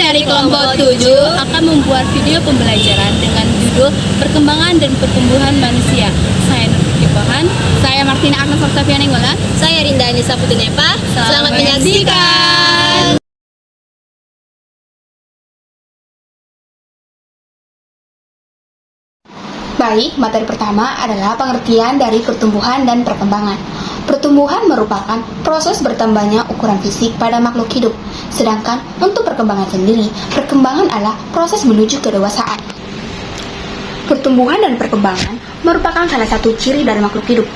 dari kelompok 7 akan membuat video pembelajaran dengan judul Perkembangan dan Pertumbuhan Manusia. Saya Nurfiki Pohan, Saya Martina Agnes Octaviana Inggolan. Saya Rinda Anissa Putunepa. Selamat menyaksikan. Baik, materi pertama adalah pengertian dari pertumbuhan dan perkembangan. Pertumbuhan merupakan proses bertambahnya ukuran fisik pada makhluk hidup. Sedangkan untuk perkembangan sendiri, perkembangan adalah proses menuju kedewasaan. Pertumbuhan dan perkembangan merupakan salah satu ciri dari makhluk hidup,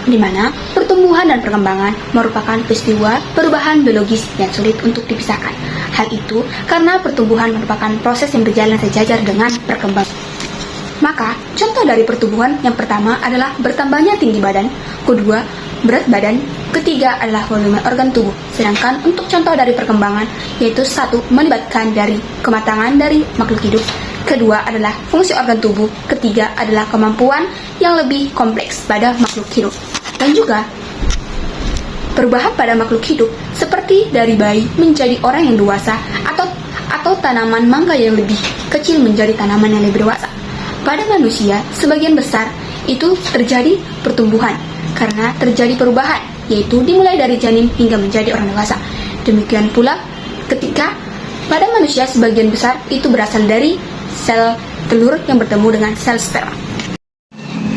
di mana pertumbuhan dan perkembangan merupakan peristiwa perubahan biologis yang sulit untuk dipisahkan. Hal itu karena pertumbuhan merupakan proses yang berjalan sejajar dengan perkembangan. Maka, contoh dari pertumbuhan yang pertama adalah bertambahnya tinggi badan, kedua, berat badan, ketiga adalah volume organ tubuh. Sedangkan untuk contoh dari perkembangan, yaitu satu, melibatkan dari kematangan dari makhluk hidup, kedua adalah fungsi organ tubuh, ketiga adalah kemampuan yang lebih kompleks pada makhluk hidup. Dan juga, perubahan pada makhluk hidup seperti dari bayi menjadi orang yang dewasa atau tanaman mangga yang lebih kecil menjadi tanaman yang lebih dewasa. Pada manusia, sebagian besar itu terjadi pertumbuhan karena terjadi perubahan, yaitu dimulai dari janin hingga menjadi orang dewasa. Demikian pula ketika pada manusia sebagian besar itu berasal dari sel telur yang bertemu dengan sel sperma.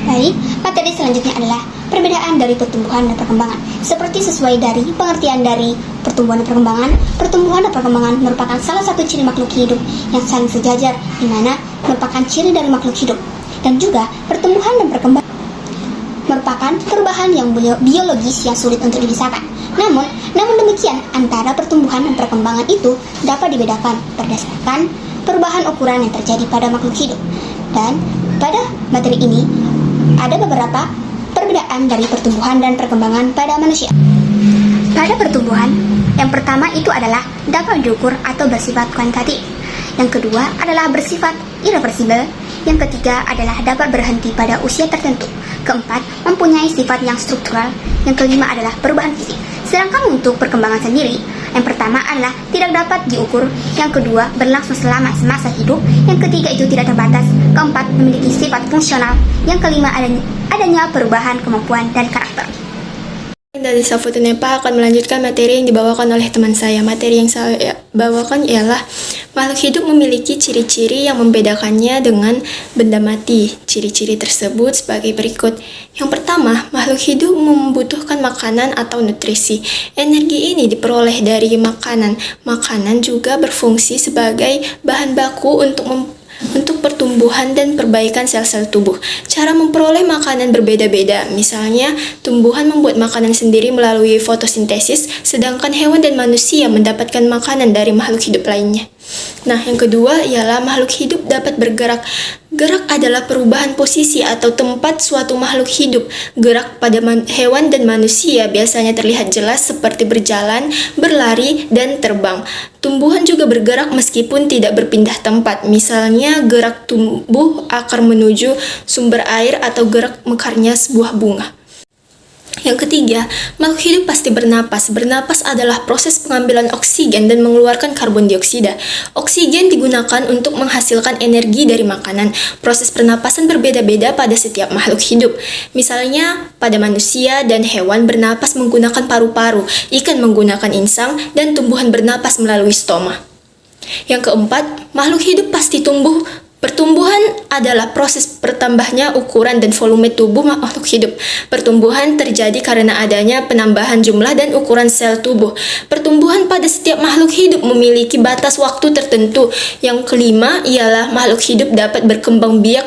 Baik, materi selanjutnya adalah perbedaan dari pertumbuhan dan perkembangan. Seperti sesuai dari pengertian dari pertumbuhan dan perkembangan, pertumbuhan dan perkembangan merupakan salah satu ciri makhluk hidup yang saling sejajar, di mana merupakan ciri dari makhluk hidup. Dan juga pertumbuhan dan perkembangan merupakan perubahan yang biologis yang sulit untuk dipisahkan. Namun demikian, antara pertumbuhan dan perkembangan itu dapat dibedakan berdasarkan perubahan ukuran yang terjadi pada makhluk hidup. Dan pada materi ini ada beberapa perbedaan dari pertumbuhan dan perkembangan pada manusia. Pada pertumbuhan, yang pertama itu adalah dapat diukur atau bersifat kuantitatif. Yang kedua adalah bersifat irreversibel. Yang ketiga adalah dapat berhenti pada usia tertentu. Keempat, mempunyai sifat yang struktural. Yang kelima adalah perubahan fisik. Sedangkan untuk perkembangan sendiri, yang pertama adalah tidak dapat diukur. Yang kedua, berlangsung selama semasa hidup. Yang ketiga itu tidak terbatas. Keempat, memiliki sifat fungsional. Yang kelima adanya perubahan kemampuan dan karakter. Dari Safutunepa akan melanjutkan materi yang dibawakan oleh teman saya. Materi yang saya bawakan ialah makhluk hidup memiliki ciri-ciri yang membedakannya dengan benda mati. Ciri-ciri tersebut sebagai berikut. Yang pertama, makhluk hidup membutuhkan makanan atau nutrisi. Energi ini diperoleh dari makanan. Makanan juga berfungsi sebagai bahan baku untuk pertumbuhan dan perbaikan sel-sel tubuh. Cara memperoleh makanan berbeda-beda. Misalnya, tumbuhan membuat makanan sendiri melalui fotosintesis, sedangkan hewan dan manusia mendapatkan makanan dari makhluk hidup lainnya. Nah, yang kedua ialah makhluk hidup dapat bergerak. Gerak adalah perubahan posisi atau tempat suatu makhluk hidup. Gerak pada hewan dan manusia biasanya terlihat jelas seperti berjalan, berlari, dan terbang. Tumbuhan juga bergerak meskipun tidak berpindah tempat. Misalnya, gerak tumbuh akar menuju sumber air atau gerak mekarnya sebuah bunga. Yang ketiga, makhluk hidup pasti bernapas. Bernapas adalah proses pengambilan oksigen dan mengeluarkan karbon dioksida. Oksigen digunakan untuk menghasilkan energi dari makanan. Proses pernapasan berbeda-beda pada setiap makhluk hidup. Misalnya, pada manusia dan hewan bernapas menggunakan paru-paru, ikan menggunakan insang, dan tumbuhan bernapas melalui stoma. Yang keempat, makhluk hidup pasti tumbuh. Pertumbuhan adalah proses bertambahnya ukuran dan volume tubuh makhluk hidup. Pertumbuhan terjadi karena adanya penambahan jumlah dan ukuran sel tubuh. Pertumbuhan pada setiap makhluk hidup memiliki batas waktu tertentu. Yang kelima ialah makhluk hidup dapat berkembang biak.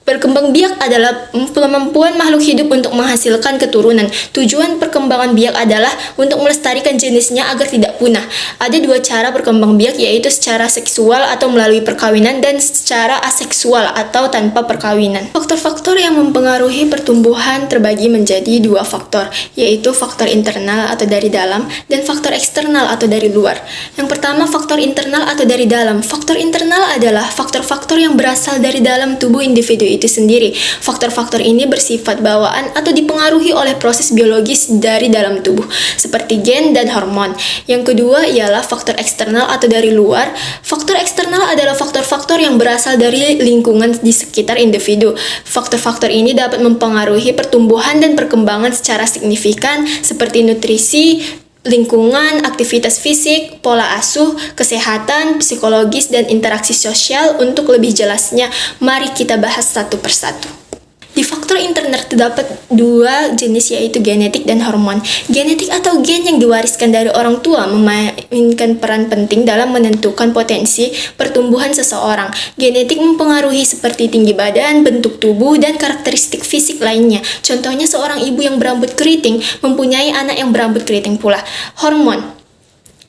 Berkembang biak adalah kemampuan makhluk hidup untuk menghasilkan keturunan. Tujuan perkembangan biak adalah untuk melestarikan jenisnya agar tidak punah. Ada dua cara berkembang biak, yaitu secara seksual atau melalui perkawinan dan secara aseksual atau tanpa perkawinan. Faktor-faktor yang mempengaruhi pertumbuhan terbagi menjadi dua faktor, yaitu faktor internal atau dari dalam dan faktor eksternal atau dari luar. Yang pertama, faktor internal atau dari dalam. Faktor internal adalah faktor-faktor yang berasal dari dalam tubuh individu itu sendiri. Faktor-faktor ini bersifat bawaan atau dipengaruhi oleh proses biologis dari dalam tubuh, seperti gen dan hormon. Yang kedua ialah faktor eksternal atau dari luar. Faktor eksternal adalah faktor-faktor yang berasal dari lingkungan di sekitar individu. Faktor-faktor ini dapat mempengaruhi pertumbuhan dan perkembangan secara signifikan, seperti nutrisi, lingkungan, aktivitas fisik, pola asuh, kesehatan, psikologis, dan interaksi sosial. Untuk lebih jelasnya, mari kita bahas satu persatu. Di faktor internal terdapat dua jenis, yaitu genetik dan hormon. Genetik atau gen yang diwariskan dari orang tua memainkan peran penting dalam menentukan potensi pertumbuhan seseorang. Genetik mempengaruhi seperti tinggi badan, bentuk tubuh, dan karakteristik fisik lainnya. Contohnya seorang ibu yang berambut keriting mempunyai anak yang berambut keriting pula.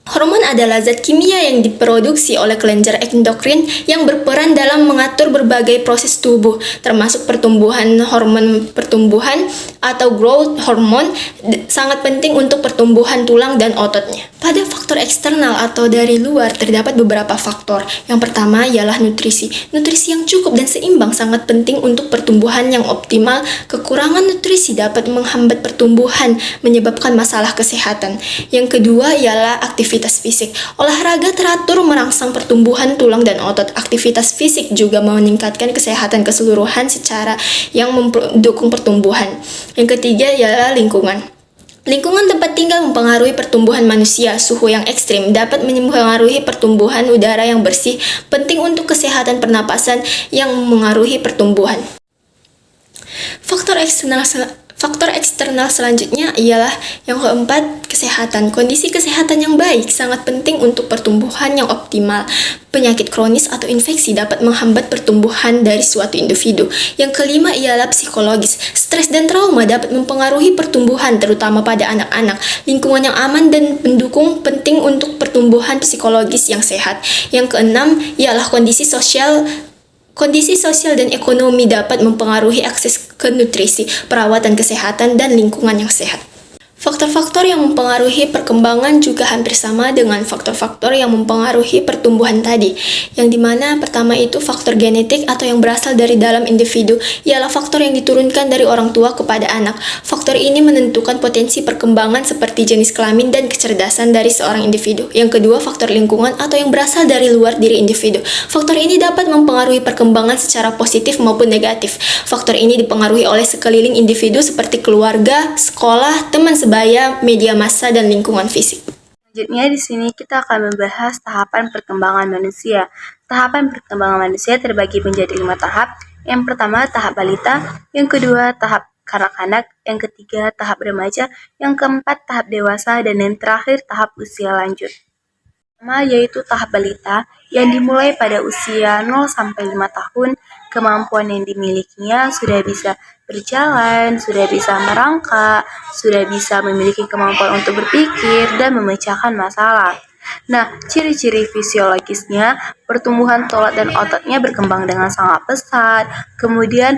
Hormon adalah zat kimia yang diproduksi oleh kelenjar endokrin yang berperan dalam mengatur berbagai proses tubuh, termasuk pertumbuhan. Hormon pertumbuhan atau growth hormone sangat penting untuk pertumbuhan tulang dan ototnya. Pada faktor eksternal atau dari luar terdapat beberapa faktor. Yang pertama ialah nutrisi. Nutrisi yang cukup dan seimbang sangat penting untuk pertumbuhan yang optimal. Kekurangan nutrisi dapat menghambat pertumbuhan, menyebabkan masalah kesehatan. Yang kedua ialah aktivitas fisik. Olahraga teratur merangsang pertumbuhan tulang dan otot. Aktivitas fisik juga meningkatkan kesehatan keseluruhan secara yang mendukung pertumbuhan. Yang ketiga ialah lingkungan. Lingkungan tempat tinggal mempengaruhi pertumbuhan manusia. Suhu yang ekstrim dapat mempengaruhi pertumbuhan. Udara yang bersih penting untuk kesehatan pernapasan yang mengaruhi pertumbuhan. Faktor eksternal selanjutnya ialah yang keempat, kesehatan. Kondisi kesehatan yang baik sangat penting untuk pertumbuhan yang optimal. Penyakit kronis atau infeksi dapat menghambat pertumbuhan dari suatu individu. Yang kelima ialah psikologis. Stres dan trauma dapat mempengaruhi pertumbuhan, terutama pada anak-anak. Lingkungan yang aman dan mendukung penting untuk pertumbuhan psikologis yang sehat. Yang keenam ialah kondisi sosial dan ekonomi dapat mempengaruhi akses ke nutrisi, perawatan kesehatan, dan lingkungan yang sehat. Faktor-faktor yang mempengaruhi perkembangan juga hampir sama dengan faktor-faktor yang mempengaruhi pertumbuhan tadi, yang dimana pertama itu faktor genetik atau yang berasal dari dalam individu, ialah faktor yang diturunkan dari orang tua kepada anak. Faktor ini menentukan potensi perkembangan seperti jenis kelamin dan kecerdasan dari seorang individu. Yang kedua, faktor lingkungan atau yang berasal dari luar diri individu. Faktor ini dapat mempengaruhi perkembangan secara positif maupun negatif. Faktor ini dipengaruhi oleh sekeliling individu seperti keluarga, sekolah, teman sebaya, media massa, dan lingkungan fisik. Selanjutnya di sini kita akan membahas tahapan perkembangan manusia. Tahapan perkembangan manusia terbagi menjadi 5 tahap. Yang pertama tahap balita, yang kedua tahap kanak-kanak, yang ketiga tahap remaja, yang keempat tahap dewasa, dan yang terakhir tahap usia lanjut. Pertama yaitu tahap balita yang dimulai pada usia 0 sampai 5 tahun. Kemampuan yang dimilikinya sudah bisa berjalan, sudah bisa merangkak, sudah bisa memiliki kemampuan untuk berpikir dan memecahkan masalah. Nah, ciri-ciri fisiologisnya, pertumbuhan tulang dan ototnya berkembang dengan sangat pesat, kemudian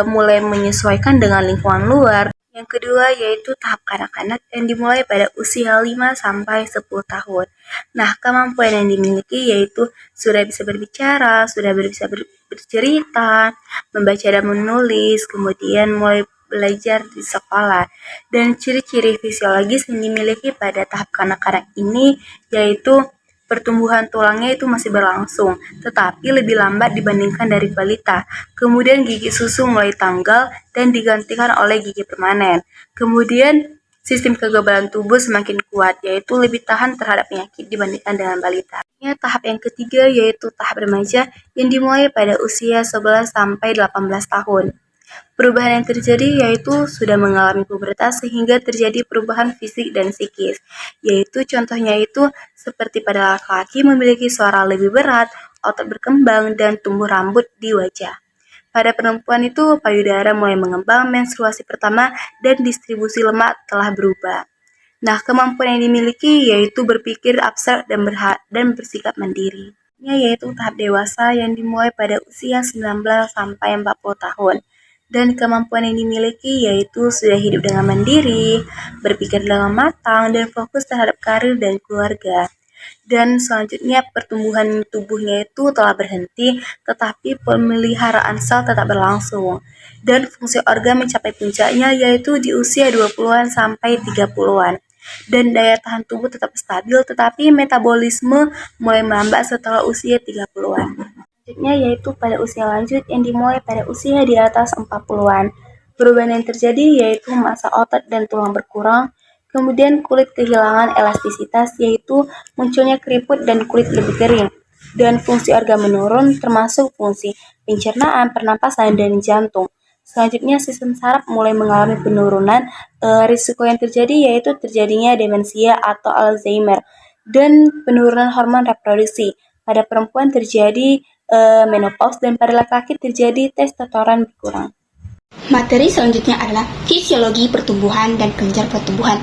mulai menyesuaikan dengan lingkungan luar. Yang kedua yaitu tahap kanak-kanak yang dimulai pada usia 5 sampai 10 tahun. Nah, kemampuan yang dimiliki yaitu sudah bisa berbicara, sudah bisa bercerita, membaca dan menulis, kemudian mulai belajar di sekolah. Dan ciri-ciri fisiologis yang dimiliki pada tahap kanak-kanak ini yaitu pertumbuhan tulangnya itu masih berlangsung, tetapi lebih lambat dibandingkan dari balita. Kemudian gigi susu mulai tanggal dan digantikan oleh gigi permanen. Kemudian sistem kekebalan tubuh semakin kuat, yaitu lebih tahan terhadap penyakit dibandingkan dengan balita. Tahap yang ketiga yaitu tahap remaja yang dimulai pada usia 11 sampai 18 tahun. Perubahan yang terjadi yaitu sudah mengalami pubertas sehingga terjadi perubahan fisik dan psikis, yaitu contohnya itu seperti pada laki-laki memiliki suara lebih berat, otot berkembang, dan tumbuh rambut di wajah. Pada perempuan itu payudara mulai mengembang, menstruasi pertama, dan distribusi lemak telah berubah. Nah, kemampuan yang dimiliki yaitu berpikir abstrak dan bersikap mandiri. Yaitu tahap dewasa yang dimulai pada usia 19 sampai 40 tahun. Dan kemampuan yang dimiliki yaitu sudah hidup dengan mandiri, berpikir dengan matang, dan fokus terhadap karir dan keluarga. Dan selanjutnya pertumbuhan tubuhnya itu telah berhenti, tetapi pemeliharaan sel tetap berlangsung. Dan fungsi organ mencapai puncaknya yaitu di usia 20-an sampai 30-an. Dan daya tahan tubuh tetap stabil, tetapi metabolisme mulai melambat setelah usia 30-an. Selanjutnya yaitu pada usia lanjut yang dimulai pada usia di atas 40-an. Perubahan yang terjadi yaitu massa otot dan tulang berkurang, kemudian kulit kehilangan elastisitas yaitu munculnya keriput dan kulit lebih kering, dan fungsi organ menurun termasuk fungsi pencernaan, pernapasan, dan jantung. Selanjutnya sistem saraf mulai mengalami penurunan. Risiko yang terjadi yaitu terjadinya demensia atau Alzheimer dan penurunan hormon reproduksi. Pada perempuan terjadi menopause dan pada laki-laki terjadi testosteron berkurang. Materi selanjutnya adalah fisiologi pertumbuhan dan kelenjar pertumbuhan.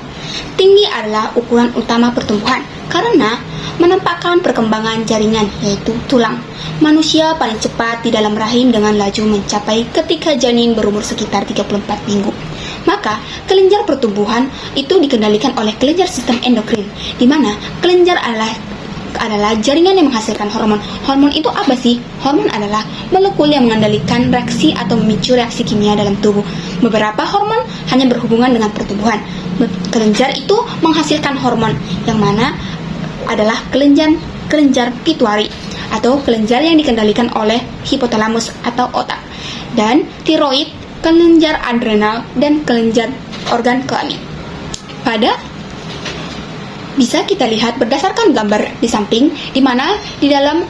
Tinggi adalah ukuran utama pertumbuhan karena menampakkan perkembangan jaringan yaitu tulang. Manusia paling cepat di dalam rahim dengan laju mencapai ketika janin berumur sekitar 34 minggu. Maka kelenjar pertumbuhan itu dikendalikan oleh kelenjar sistem endokrin, di mana kelenjar adalah jaringan yang menghasilkan hormon. Hormon itu apa sih? Hormon adalah molekul yang mengendalikan reaksi atau memicu reaksi kimia dalam tubuh. Beberapa hormon hanya berhubungan dengan pertumbuhan. Kelenjar itu menghasilkan hormon yang mana adalah kelenjar pituitari atau kelenjar yang dikendalikan oleh hipotalamus atau otak, dan tiroid, kelenjar adrenal, dan kelenjar organ kelamin. Bisa kita lihat berdasarkan gambar di samping, di mana di dalam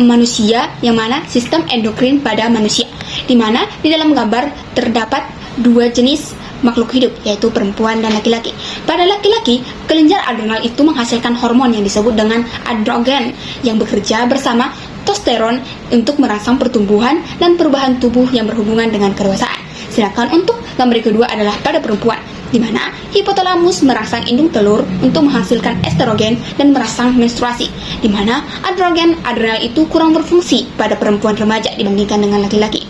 manusia, yang mana sistem endokrin pada manusia, di mana di dalam gambar terdapat dua jenis makhluk hidup, yaitu perempuan dan laki-laki. Pada laki-laki, kelenjar adrenal itu menghasilkan hormon yang disebut dengan androgen yang bekerja bersama testosteron untuk merangsang pertumbuhan dan perubahan tubuh yang berhubungan dengan kedewasaan. Sedangkan untuk gambar kedua adalah pada perempuan, di mana hipotalamus merangsang indung telur untuk menghasilkan estrogen dan merangsang menstruasi, di mana androgen adrenal itu kurang berfungsi pada perempuan remaja dibandingkan dengan laki-laki,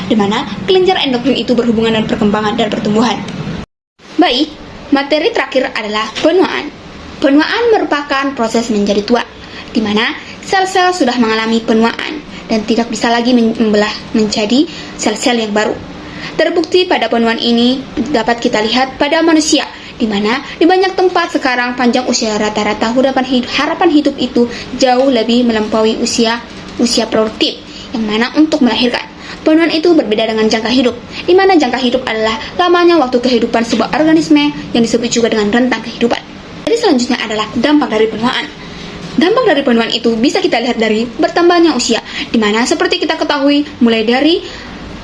di mana kelenjar endokrin itu berhubungan dengan perkembangan dan pertumbuhan. Baik, materi terakhir adalah penuaan. Penuaan merupakan proses menjadi tua, di mana sel-sel sudah mengalami penuaan dan tidak bisa lagi membelah menjadi sel-sel yang baru. Terbukti pada penuaan ini dapat kita lihat pada manusia, di mana di banyak tempat sekarang panjang usia rata-rata harapan hidup itu jauh lebih melampaui usia produktif, yang mana untuk melahirkan. Penuaan itu berbeda dengan jangka hidup, di mana jangka hidup adalah lamanya waktu kehidupan sebuah organisme yang disebut juga dengan rentang kehidupan. Jadi selanjutnya adalah dampak dari penuaan. Dampak dari penuaan itu bisa kita lihat dari bertambahnya usia, di mana seperti kita ketahui mulai dari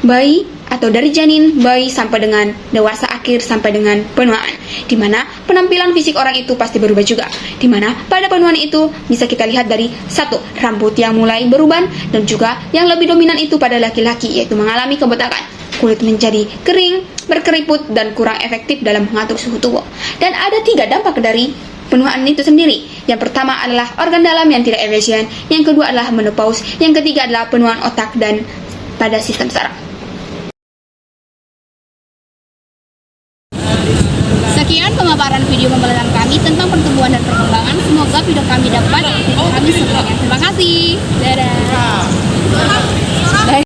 bayi atau dari janin, bayi sampai dengan dewasa akhir sampai dengan penuaan, di mana penampilan fisik orang itu pasti berubah juga, di mana pada penuaan itu bisa kita lihat dari satu, rambut yang mulai beruban, dan juga yang lebih dominan itu pada laki-laki yaitu mengalami kebotakan, kulit menjadi kering, berkeriput, dan kurang efektif dalam mengatur suhu tubuh. Dan ada 3 dampak dari penuaan itu sendiri. Yang pertama adalah organ dalam yang tidak efisien, yang kedua adalah menopause, yang ketiga adalah penuaan otak dan pada sistem saraf. Sekian pemaparan video pembelajaran kami tentang pertumbuhan dan perkembangan. Semoga video kami dapat dipahami semuanya. Terima kasih. Dadah.